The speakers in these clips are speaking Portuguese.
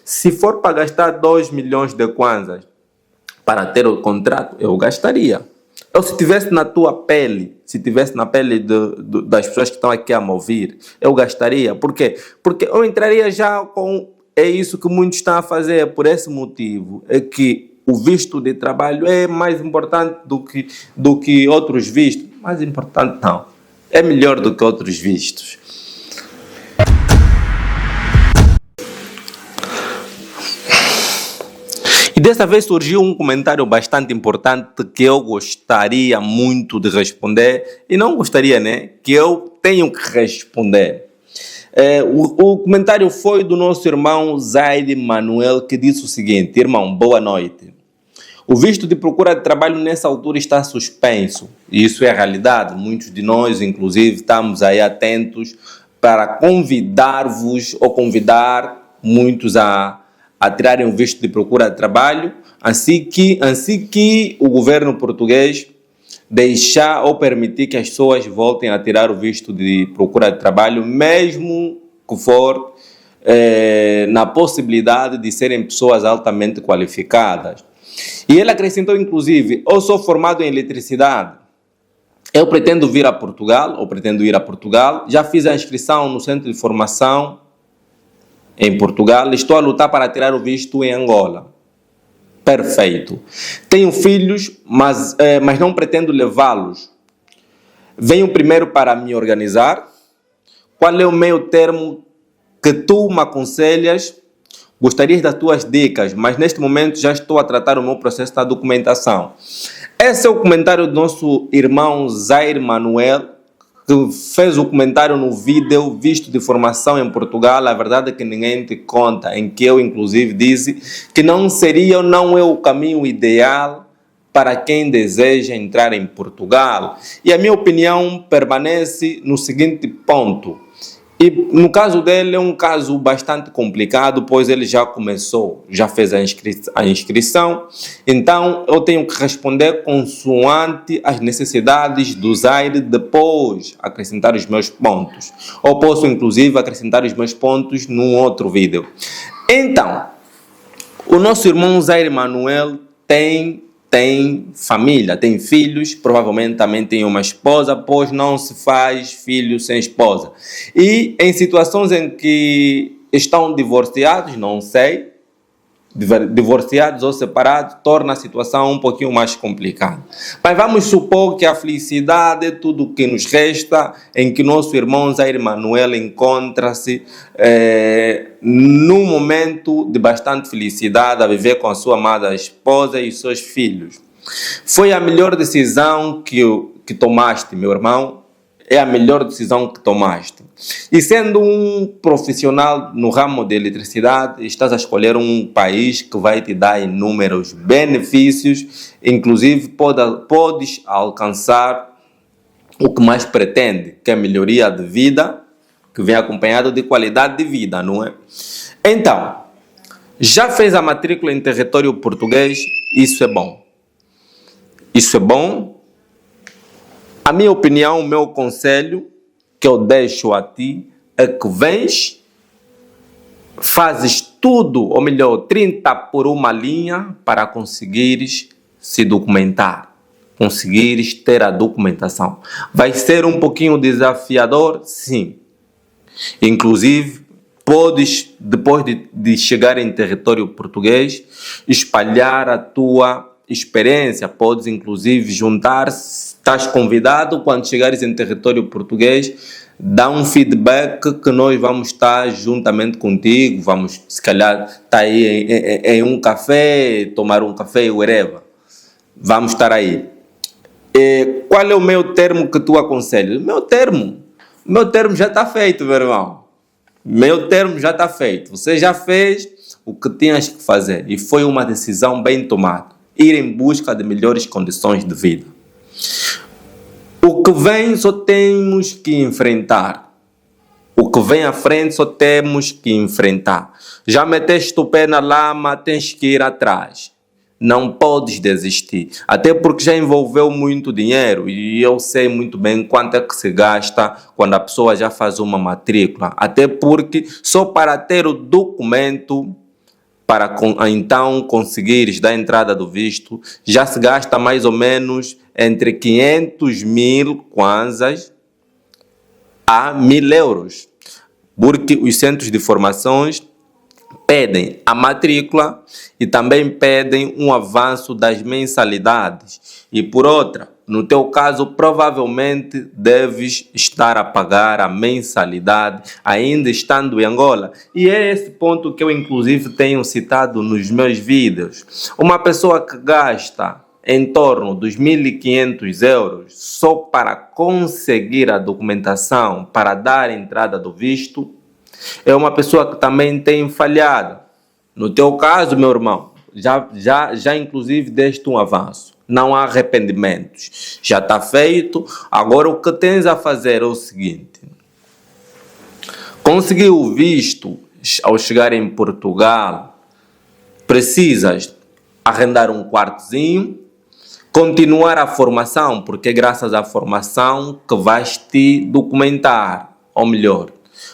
Se for para gastar 2 milhões de kwanzas para ter o contrato, eu gastaria. Eu, se tivesse na tua pele, se tivesse na pele das pessoas que estão aqui a me ouvir, eu gastaria. Por quê? Porque eu entraria já com... É isso que muitos estão a fazer, por esse motivo. É que o visto de trabalho é mais importante do que outros vistos. Mais importante não. É melhor do que outros vistos. E dessa vez surgiu um comentário bastante importante que eu gostaria muito de responder. E não gostaria, né? Que eu tenho que responder. O comentário foi do nosso irmão Zaire Manuel, que disse o seguinte: irmão, boa noite. O visto de procura de trabalho nessa altura está suspenso. E isso é a realidade. Muitos de nós, inclusive, estamos aí atentos para convidar-vos ou convidar muitos a tirarem o visto de procura de trabalho, assim que o governo português deixar ou permitir que as pessoas voltem a tirar o visto de procura de trabalho, mesmo que for na possibilidade de serem pessoas altamente qualificadas. E ele acrescentou, inclusive: eu sou formado em eletricidade, eu pretendo vir a Portugal, ou pretendo ir a Portugal, já fiz a inscrição no centro de formação em Portugal, estou a lutar para tirar o visto em Angola. Perfeito. Tenho filhos, mas não pretendo levá-los. Venho primeiro para me organizar. Qual é o meio termo que tu me aconselhas? Gostaria das tuas dicas, mas neste momento já estou a tratar o meu processo da documentação. Esse é o comentário do nosso irmão Zaire Manuel, que fez o comentário no vídeo Visto de Formação em Portugal. A verdade é que ninguém te conta, em que eu inclusive disse que não é o caminho ideal para quem deseja entrar em Portugal. E a minha opinião permanece no seguinte ponto. E no caso dele é um caso bastante complicado, pois ele já começou, já fez a inscrição, então eu tenho que responder consoante as necessidades do Zaire, depois acrescentar os meus pontos. Ou posso inclusive acrescentar os meus pontos num outro vídeo. Então, o nosso irmão Zaire Manuel tem família, tem filhos, provavelmente também tem uma esposa, pois não se faz filho sem esposa. E em situações em que estão divorciados, não sei, divorciados ou separados, torna a situação um pouquinho mais complicada. Mas vamos supor que a felicidade é tudo o que nos resta, em que nosso irmão Zaire Manuel encontra-se num momento de bastante felicidade, a viver com a sua amada esposa e os seus filhos. Foi a melhor decisão que tomaste, meu irmão. É a melhor decisão que tomaste. E sendo um profissional no ramo de eletricidade, estás a escolher um país que vai te dar inúmeros benefícios, inclusive podes alcançar o que mais pretende, que é a melhoria de vida, que vem acompanhado de qualidade de vida, não é? Então, já fez a matrícula em território português? Isso é bom. Isso é bom. A minha opinião, o meu conselho que eu deixo a ti é que vens, fazes tudo, ou melhor, 30 por uma linha para conseguires se documentar, conseguires ter a documentação. Vai ser um pouquinho desafiador, sim. Inclusive, podes, depois de chegar em território português, espalhar a tua experiência, podes inclusive juntar-se, estás convidado, quando chegares em território português, dá um feedback que nós vamos estar juntamente contigo, vamos se calhar estar aí em um café, tomar um café, whatever, vamos estar aí. Qual é o meio termo que tu aconselhas? Meu termo já está feito, meu irmão. Meu termo já está feito, você já fez o que tinhas que fazer e foi uma decisão bem tomada. Ir em busca de melhores condições de vida. O que vem só temos que enfrentar. O que vem à frente só temos que enfrentar. Já meteste o pé na lama, tens que ir atrás. Não podes desistir. Até porque já envolveu muito dinheiro e eu sei muito bem quanto é que se gasta quando a pessoa já faz uma matrícula. Até porque só para ter o documento para então conseguires dar entrada do visto, já se gasta mais ou menos entre 500 mil kwanzas a 1.000 euros, porque os centros de formações pedem a matrícula e também pedem um avanço das mensalidades. E por outra, no teu caso, provavelmente deves estar a pagar a mensalidade ainda estando em Angola. E é esse ponto que eu inclusive tenho citado nos meus vídeos. Uma pessoa que gasta em torno dos 1.500 euros só para conseguir a documentação para dar entrada do visto, é uma pessoa que também tem falhado. No teu caso, meu irmão, já inclusive deste um avanço. Não há arrependimentos. Já está feito. Agora o que tens a fazer é o seguinte. Conseguir o visto ao chegar em Portugal, precisas arrendar um quartozinho, continuar a formação, porque é graças à formação que vais te documentar. Ou melhor,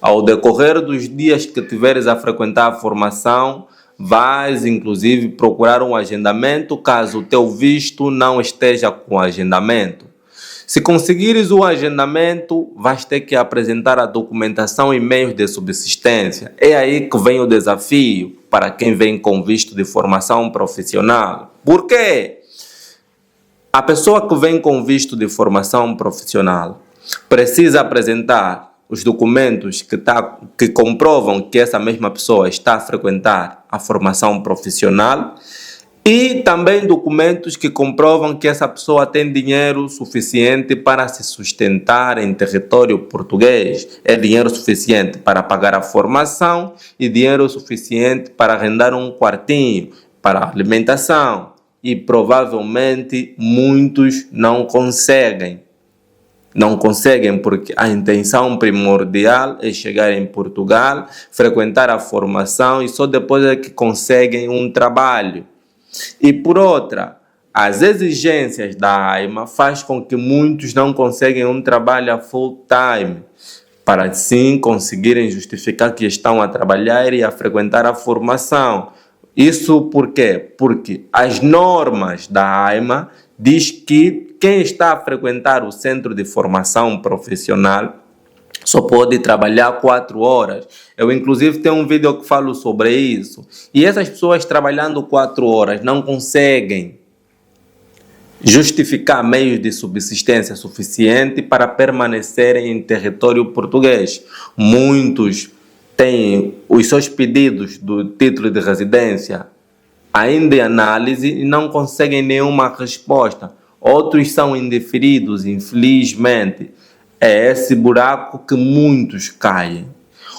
ao decorrer dos dias que tiveres a frequentar a formação, vais inclusive procurar um agendamento caso o teu visto não esteja com agendamento. Se conseguires o agendamento, vais ter que apresentar a documentação e meios de subsistência. É aí que vem o desafio para quem vem com visto de formação profissional. Por quê? A pessoa que vem com visto de formação profissional precisa apresentar os documentos que comprovam que essa mesma pessoa está a frequentar a formação profissional e também documentos que comprovam que essa pessoa tem dinheiro suficiente para se sustentar em território português. É dinheiro suficiente para pagar a formação e dinheiro suficiente para arrendar um quartinho, para alimentação. E provavelmente muitos não conseguem. Não conseguem porque a intenção primordial é chegar em Portugal, frequentar a formação e só depois é que conseguem um trabalho. E por outra, as exigências da AIMA faz com que muitos não conseguem um trabalho a full time, para assim conseguirem justificar que estão a trabalhar e a frequentar a formação. Isso por quê? Porque as normas da AIMA diz que quem está a frequentar o centro de formação profissional só pode trabalhar 4 horas. Eu, inclusive, tenho um vídeo que falo sobre isso. E essas pessoas trabalhando 4 horas não conseguem justificar meios de subsistência suficiente para permanecerem em território português. Muitos têm os seus pedidos do título de residência ainda em análise e não conseguem nenhuma resposta. Outros são indeferidos, infelizmente. É esse buraco que muitos caem.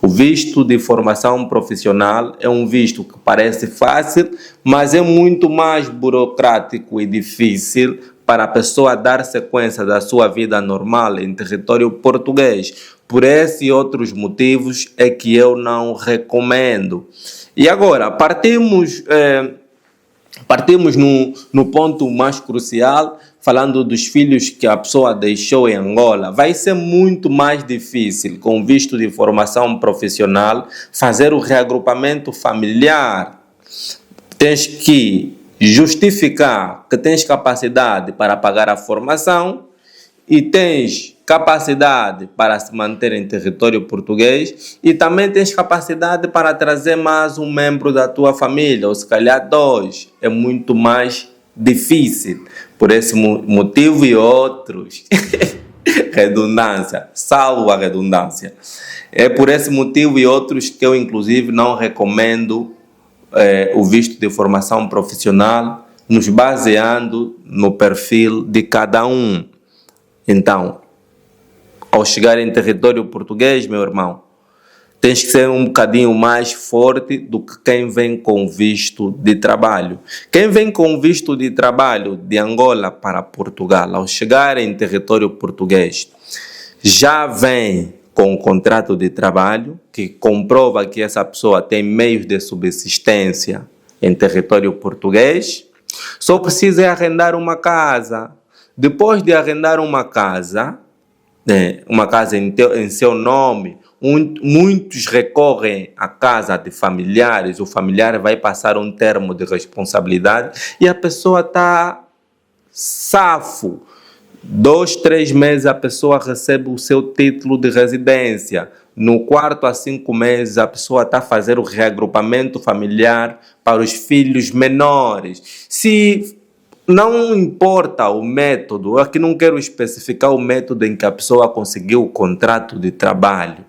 O visto de formação profissional é um visto que parece fácil, mas é muito mais burocrático e difícil para a pessoa dar sequência da sua vida normal em território português. Por esses e outros motivos é que eu não recomendo. E agora, partimos no ponto mais crucial, falando dos filhos que a pessoa deixou em Angola. Vai ser muito mais difícil, com visto de formação profissional, fazer o reagrupamento familiar. Tens que justificar que tens capacidade para pagar a formação e tens capacidade para se manter em território português e também tens capacidade para trazer mais um membro da tua família, ou se calhar 2. É muito mais difícil. Por esse motivo e outros. Redundância. Salvo a redundância. É por esse motivo e outros que eu, inclusive, não recomendo o visto de formação profissional, nos baseando no perfil de cada um. Então, ao chegar em território português, meu irmão, tens que ser um bocadinho mais forte do que quem vem com visto de trabalho. Quem vem com visto de trabalho de Angola para Portugal, ao chegar em território português, já vem com um contrato de trabalho que comprova que essa pessoa tem meios de subsistência em território português, só precisa arrendar uma casa. Depois de arrendar uma casa, uma casa em seu nome, muitos recorrem à casa de familiares, o familiar vai passar um termo de responsabilidade e a pessoa está safo. 2, 3 meses a pessoa recebe o seu título de residência. No 4 a 5 meses a pessoa está a fazer o reagrupamento familiar para os filhos menores. Se não importa o método, eu aqui não quero especificar o método em que a pessoa conseguiu o contrato de trabalho.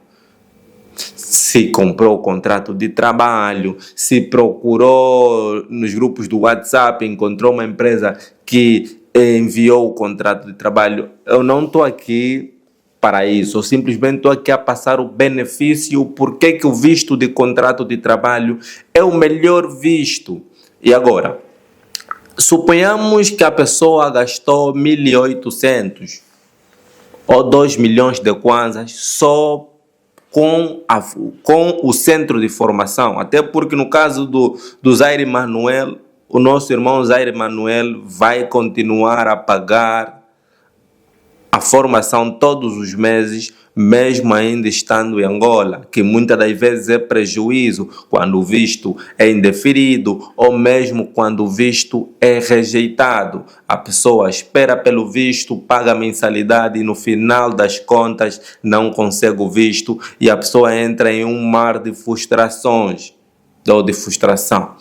Se comprou o contrato de trabalho, se procurou nos grupos do WhatsApp, encontrou uma empresa que enviou o contrato de trabalho. Eu não estou aqui para isso, eu simplesmente estou aqui a passar o benefício, porque que o visto de contrato de trabalho é o melhor visto. E agora, suponhamos que a pessoa gastou 1.800 ou 2 milhões de kwanzas só com o centro de formação, até porque no caso do Zaire Manuel, o nosso irmão Zaire Manuel vai continuar a pagar a formação todos os meses, mesmo ainda estando em Angola, que muitas das vezes é prejuízo quando o visto é indeferido ou mesmo quando o visto é rejeitado. A pessoa espera pelo visto, paga a mensalidade e no final das contas não consegue o visto e a pessoa entra em um mar de frustrações ou de frustração.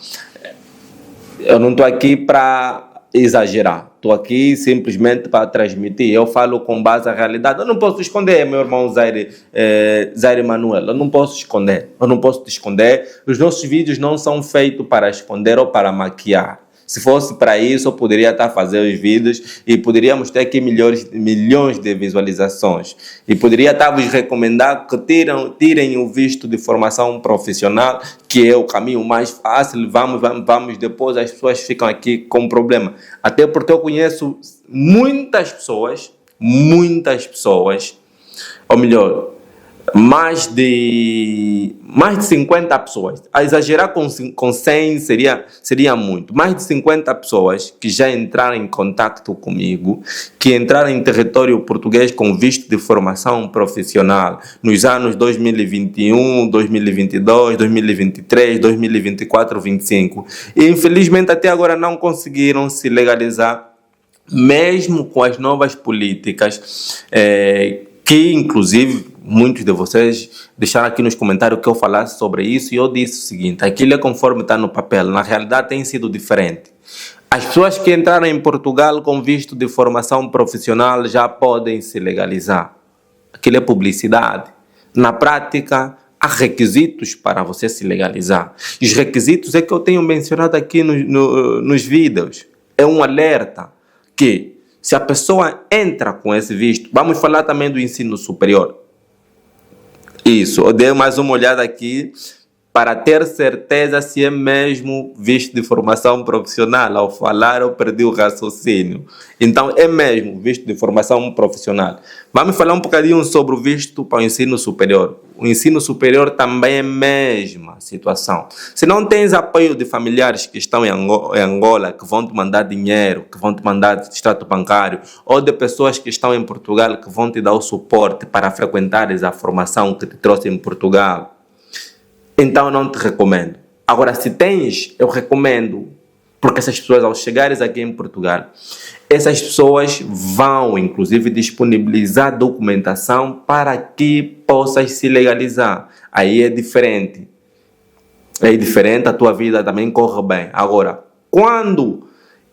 Eu não estou aqui para exagerar, estou aqui simplesmente para transmitir. Eu falo com base na realidade. Eu não posso esconder, meu irmão Zaire Manuel. Eu não posso esconder. Eu não posso te esconder. Os nossos vídeos não são feitos para esconder ou para maquiar. Se fosse para isso, eu poderia estar fazendo os vídeos e poderíamos ter aqui milhões de visualizações. E poderia estar vos recomendar que tirem o visto de formação profissional, que é o caminho mais fácil. Vamos, depois as pessoas ficam aqui com problema. Até porque eu conheço muitas pessoas, ou melhor, mais de 50 pessoas. A exagerar com 100 seria muito. Mais de 50 pessoas que já entraram em contato comigo, que entraram em território português com visto de formação profissional nos anos 2021, 2022, 2023, 2024, 2025. E infelizmente até agora não conseguiram se legalizar, mesmo com as novas políticas, que inclusive muitos de vocês deixaram aqui nos comentários que eu falasse sobre isso, e eu disse o seguinte: aquilo é conforme está no papel, na realidade tem sido diferente. As pessoas que entraram em Portugal com visto de formação profissional já podem se legalizar. Aquilo é publicidade. Na prática, há requisitos para você se legalizar. E os requisitos é que eu tenho mencionado aqui nos vídeos. É um alerta que, se a pessoa entra com esse visto, vamos falar também do ensino superior. Isso, eu dei mais uma olhada aqui para ter certeza se é mesmo visto de formação profissional. Ao falar, eu perdi o raciocínio. Então, é mesmo visto de formação profissional. Vamos falar um bocadinho sobre o visto para o ensino superior. O ensino superior também é a mesma situação. Se não tens apoio de familiares que estão em Angola, que vão te mandar dinheiro, que vão te mandar extrato bancário, ou de pessoas que estão em Portugal que vão te dar o suporte para frequentares a formação que te trouxe em Portugal, então eu não te recomendo. Agora, se tens, eu recomendo, porque essas pessoas, ao chegares aqui em Portugal, essas pessoas vão, inclusive, disponibilizar documentação para que possas se legalizar. Aí é diferente. A tua vida também corre bem. Agora, quando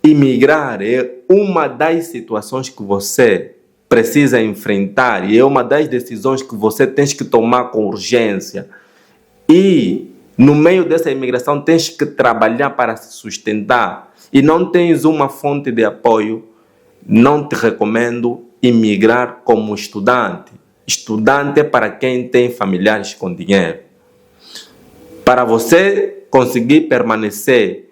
imigrar é uma das situações que você precisa enfrentar e é uma das decisões que você tem que tomar com urgência. E no meio dessa imigração tens que trabalhar para se sustentar e não tens uma fonte de apoio, não te recomendo imigrar como estudante. Estudante é para quem tem familiares com dinheiro. Para você conseguir permanecer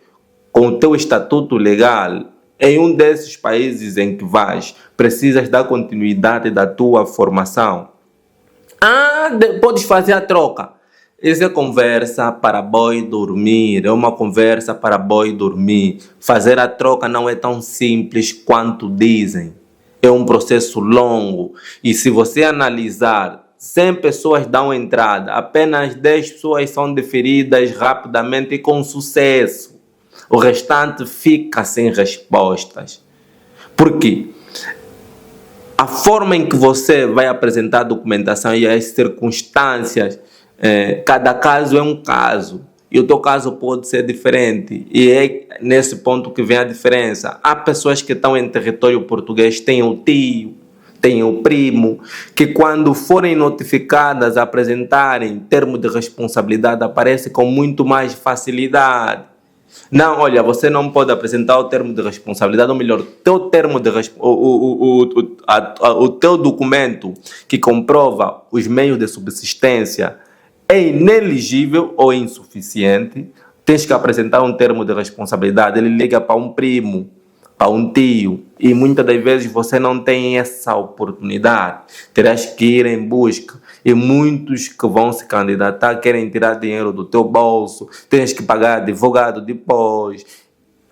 com o teu estatuto legal em um desses países em que vais, precisas dar continuidade da tua formação. Podes fazer a troca. Essa é conversa para boi dormir, é uma conversa para boi dormir. Fazer a troca não é tão simples quanto dizem. é um processo longo. E se você analisar, 100 pessoas dão entrada, apenas 10 pessoas são deferidas rapidamente e com sucesso. O restante fica sem respostas. Por quê? A forma em que você vai apresentar a documentação e as circunstâncias, cada caso é um caso. E o teu caso pode ser diferente. E é nesse ponto que vem a diferença. Há pessoas que estão em território português, têm o tio, têm o primo, que quando forem notificadas a apresentarem termo de responsabilidade, aparece com muito mais facilidade. Não, olha, você não pode apresentar o termo de responsabilidade, ou melhor, teu termo de o teu documento que comprova os meios de subsistência é ineligível ou insuficiente, tens que apresentar um termo de responsabilidade. Ele liga para um primo, para um tio, e muitas das vezes você não tem essa oportunidade. Terás que ir em busca. E muitos que vão se candidatar querem tirar dinheiro do teu bolso, tens que pagar advogado depois.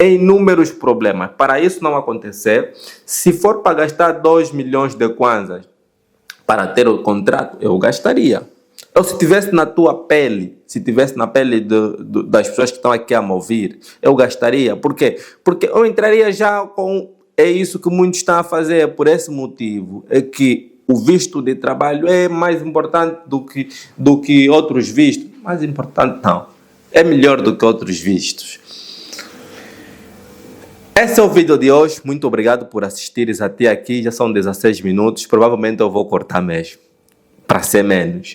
Inúmeros problemas. Para isso não acontecer, se for para gastar 2 milhões de kwanzas para ter o contrato, eu gastaria. Ou se tivesse na tua pele, se tivesse na pele das pessoas que estão aqui a me ouvir, eu gastaria. Por quê? Porque eu entraria já com... É isso que muitos estão a fazer, por esse motivo. É que o visto de trabalho é mais importante do que outros vistos. Mais importante não. É melhor do que outros vistos. Esse é o vídeo de hoje. Muito obrigado por assistires até aqui. Já são 16 minutos. Provavelmente eu vou cortar mesmo. Para ser menos.